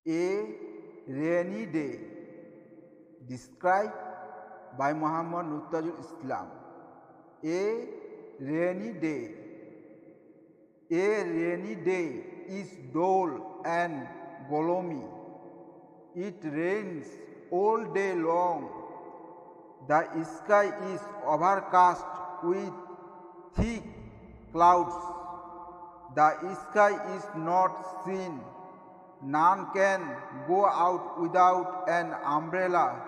A rainy day described by Muhammad Nurtazul Islam. A rainy day. A rainy day is dull and gloomy. It rains all day long. The sky is overcast with thick clouds. The sky is not seen. None can go out without an umbrella.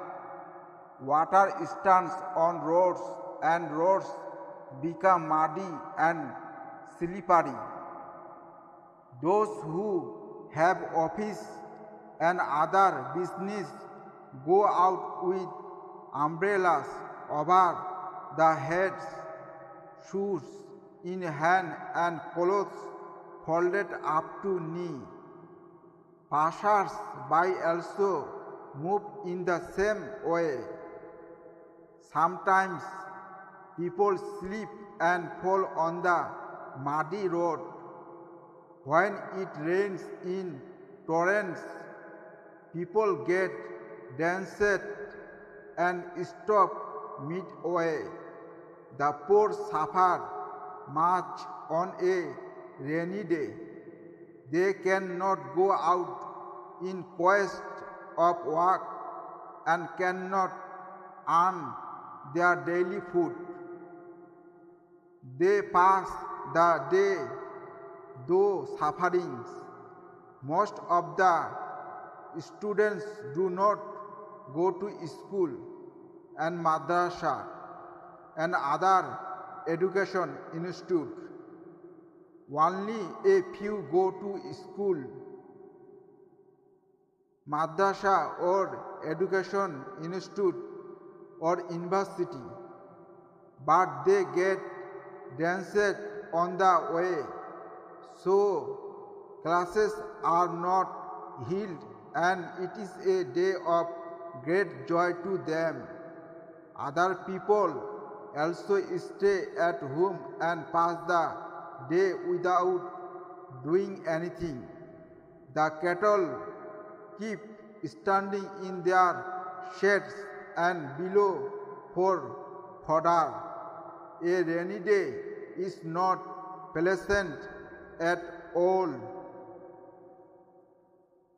Water stands on roads and roads become muddy and slippery. Those who have office and other business go out with umbrellas over the heads, shoes in hand and clothes folded up to knee. Passers by also move in the same way. Sometimes people slip and fall on the muddy road. When it rains in torrents, people get drenched and stop midway. The poor suffer much on a rainy day. They cannot go out in quest of work and cannot earn their daily food. They pass the day through sufferings. Most of the students do not go to school and madrasa and other education institute. Only a few go to school, madrasa or education institute or university, but they get drenched on the way, so classes are not held and it is a day of great joy to them. Other people also stay at home and pass the day without doing anything. The cattle keep standing in their sheds and below for fodder. A rainy day is not pleasant at all.